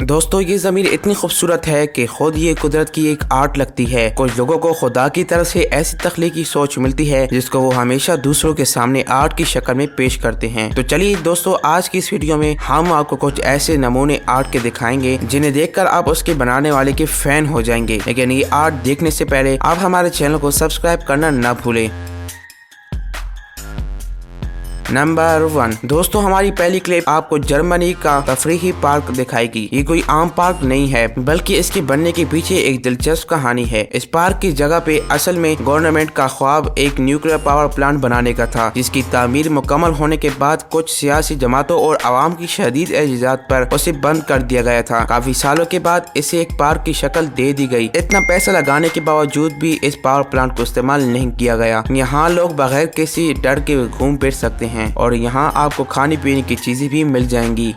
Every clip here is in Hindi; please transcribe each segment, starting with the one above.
दोस्तों ये ज़मीन इतनी खूबसूरत है कि खुद ये कुदरत की एक आर्ट लगती है। कुछ लोगों को खुदा की तरफ से ऐसी तख्लीकी सोच मिलती है जिसको वो हमेशा दूसरों के सामने आर्ट की शक्ल में पेश करते हैं। तो चलिए दोस्तों, आज की इस वीडियो में हम आपको कुछ ऐसे नमूने आर्ट के दिखाएंगे जिन्हें देखकर आप उसके बनाने वाले के फैन हो जाएंगे। लेकिन ये आर्ट देखने से पहले आप हमारे चैनल को सब्सक्राइब करना न भूलें। नंबर 1 दोस्तों, हमारी पहली क्लिप आपको जर्मनी का तफरीही पार्क दिखाएगी। ये कोई आम पार्क नहीं है, बल्कि इसके बनने के पीछे एक दिलचस्प कहानी है। इस पार्क की जगह पे असल में गवर्नमेंट का ख्वाब एक न्यूक्लियर पावर प्लांट बनाने का था, जिसकी तामीर मुकम्मल होने के बाद कुछ सियासी जमातों और आवाम की शदीद एहतजाज पर उसे बंद कर दिया गया था। काफी सालों के बाद इसे एक पार्क की शक्ल दे दी गई। इतना पैसा लगाने के बावजूद भी इस पावर प्लांट को इस्तेमाल नहीं किया गया। यहाँ लोग बगैर किसी डर के घूम फिर सकते हैं और यहाँ आपको खाने पीने की चीजें भी मिल जाएंगी।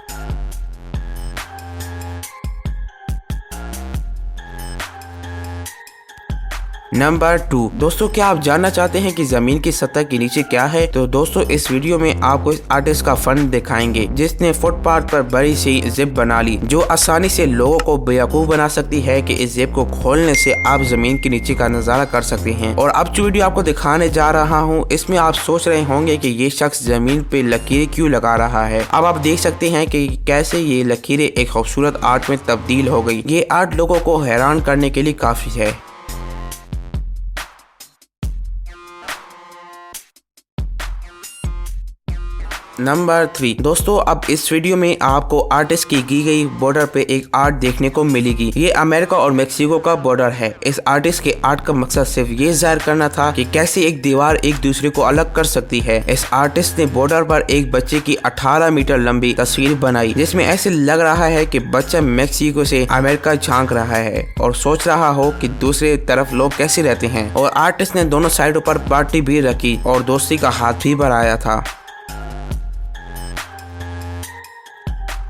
नंबर 2 दोस्तों, क्या आप जानना चाहते हैं कि जमीन की सतह के नीचे क्या है? तो दोस्तों, इस वीडियो में आपको इस आर्टिस्ट का फन दिखाएंगे जिसने फुटपाथ पर बड़ी सी जिप बना ली, जो आसानी से लोगों को बेवकूफ बना सकती है कि इस जिप को खोलने से आप जमीन के नीचे का नजारा कर सकते हैं। और अब जो वीडियो आपको दिखाने जा रहा हूँ, इसमें आप सोच रहे होंगे कि ये शख्स जमीन पे लकीरें क्यों लगा रहा है। अब आप देख सकते हैं कि कैसे ये लकीरें एक खूबसूरत आर्ट में तब्दील हो गई। ये आर्ट लोगों को हैरान करने के लिए काफी है। नंबर 3 दोस्तों, अब इस वीडियो में आपको आर्टिस्ट की गई बॉर्डर पे एक आर्ट देखने को मिलेगी। ये अमेरिका और मेक्सिको का बॉर्डर है। इस आर्टिस्ट के आर्ट का मकसद सिर्फ ये जाहिर करना था कि कैसे एक दीवार एक दूसरे को अलग कर सकती है। इस आर्टिस्ट ने बॉर्डर पर एक बच्चे की 18 मीटर लंबी तस्वीर बनाई, जिसमें ऐसे लग रहा है कि बच्चा मेक्सिको से अमेरिका झांक रहा है और सोच रहा हो कि दूसरे तरफ लोग कैसे रहते हैं। और आर्टिस्ट ने दोनों साइडों पर पार्टी भी रखी और दोस्ती का हाथ भी बढ़ाया था।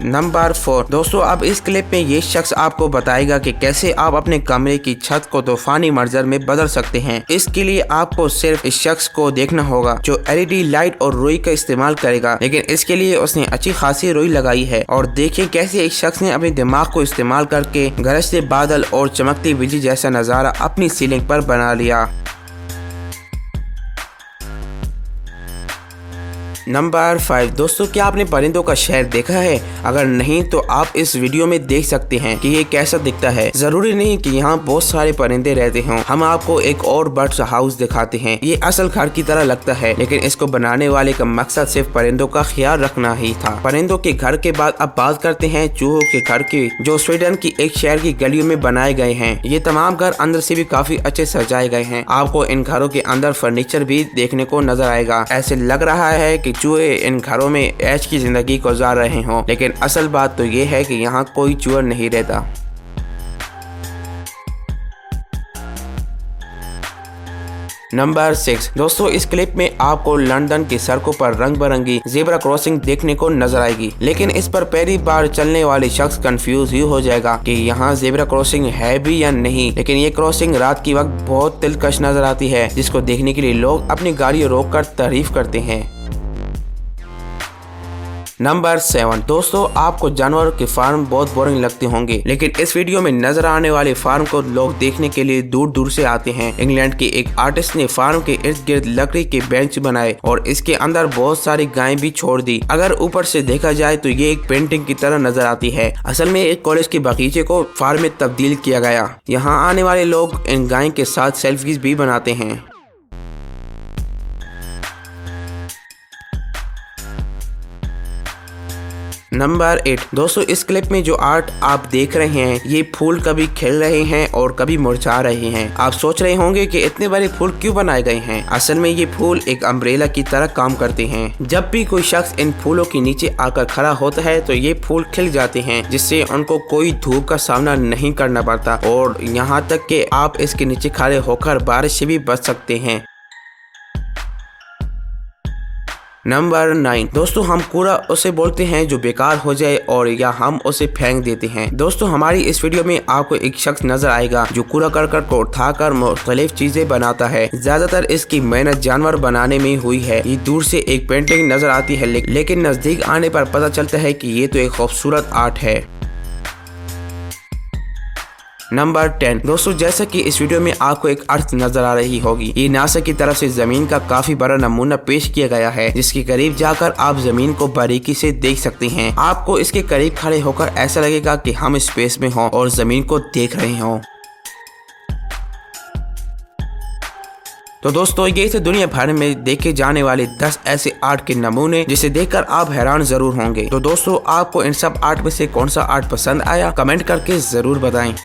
नंबर 4 दोस्तों, अब इस क्लिप में ये शख्स आपको बताएगा कि कैसे आप अपने कमरे की छत को तूफानी मंजर में बदल सकते हैं। इसके लिए आपको सिर्फ इस शख्स को देखना होगा जो LED लाइट और रुई का इस्तेमाल करेगा। लेकिन इसके लिए उसने अच्छी खासी रुई लगाई है। और देखिए कैसे एक शख्स ने अपने दिमाग को इस्तेमाल करके गरजते बादल और चमकती बिजली जैसा नजारा अपनी सीलिंग पर बना लिया। नंबर 5 दोस्तों, क्या आपने परिंदों का शहर देखा है? अगर नहीं तो आप इस वीडियो में देख सकते हैं कि ये कैसा दिखता है। जरूरी नहीं कि यहाँ बहुत सारे परिंदे रहते हों। हम आपको एक और बर्ड्स हाउस दिखाते हैं। ये असल घर की तरह लगता है, लेकिन इसको बनाने वाले का मकसद सिर्फ परिंदों का ख्याल रखना ही था। परिंदों के घर के बाद अब बात करते हैं चूहों के घर की, जो स्वीडन की एक शहर की गलियों में बनाए गए हैं। ये तमाम घर अंदर से भी काफी अच्छे सजाए गए हैं। आपको इन घरों के अंदर फर्नीचर भी देखने को नजर आएगा। ऐसे लग रहा है कि चूहे इन घरों में ऐश की जिंदगी गुजार रहे हों, लेकिन असल बात तो ये है कि यहाँ कोई चूहा नहीं रहता। नंबर 6 दोस्तों, इस क्लिप में आपको लंदन की सड़कों पर रंग बिरंगी ज़ेब्रा क्रॉसिंग देखने को नजर आएगी। लेकिन इस पर पहली बार चलने वाले शख्स कंफ्यूज ही हो जाएगा कि यहाँ ज़ेब्रा क्रॉसिंग है भी या नहीं। लेकिन ये क्रॉसिंग रात की वक्त बहुत दिलकश नजर आती है, जिसको देखने के लिए लोग अपनी गाड़ी रोककर तारीफ करते हैं। नंबर 7 दोस्तों, आपको जानवरों के फार्म बहुत बोरिंग लगते होंगे, लेकिन इस वीडियो में नजर आने वाले फार्म को लोग देखने के लिए दूर दूर से आते हैं। इंग्लैंड के एक आर्टिस्ट ने फार्म के इर्द गिर्द लकड़ी के बेंच बनाए और इसके अंदर बहुत सारी गायें भी छोड़ दी। अगर ऊपर से देखा जाए तो ये एक पेंटिंग की तरह नजर आती है। असल में एक कॉलेज के बगीचे को फार्म में तब्दील किया गया। यहाँ आने वाले लोग इन गायों के साथ सेल्फीज भी बनाते हैं। नंबर 8 दोस्तों, इस क्लिप में जो आर्ट आप देख रहे हैं, ये फूल कभी खिल रहे हैं और कभी मुरझा रहे हैं। आप सोच रहे होंगे कि इतने बड़े फूल क्यों बनाए गए हैं। असल में ये फूल एक अम्ब्रेला की तरह काम करते हैं। जब भी कोई शख्स इन फूलों के नीचे आकर खड़ा होता है तो ये फूल खिल जाते हैं, जिससे उनको कोई धूप का सामना नहीं करना पड़ता और यहाँ तक कि आप इसके नीचे खड़े होकर बारिश से भी बच सकते हैं। नंबर 9 दोस्तों, हम कूड़ा उसे बोलते हैं जो बेकार हो जाए और या हम उसे फेंक देते हैं। दोस्तों, हमारी इस वीडियो में आपको एक शख्स नजर आएगा जो कूड़ा करकट को उठाकर मुख्तलिफ चीजें बनाता है। ज्यादातर इसकी मेहनत जानवर बनाने में हुई है। ये दूर से एक पेंटिंग नजर आती है, लेकिन नजदीक आने पर पता चलता है कि ये तो एक खूबसूरत आर्ट है। नंबर 10 दोस्तों, जैसा कि इस वीडियो में आपको एक अर्थ नजर आ रही होगी, ये नासा की तरफ से जमीन का काफी बड़ा नमूना पेश किया गया है, जिसके करीब जाकर आप जमीन को बारीकी से देख सकते हैं। आपको इसके करीब खड़े होकर ऐसा लगेगा कि हम स्पेस में हों और जमीन को देख रहे हों। तो दोस्तों, ये थे दुनिया भर में देखे जाने वाले 10 ऐसे आर्ट के नमूने जिसे देखकर आप हैरान जरूर होंगे। तो दोस्तों, आपको इन सब आर्ट में से कौन सा आर्ट पसंद आया, कमेंट करके जरूर बताएं।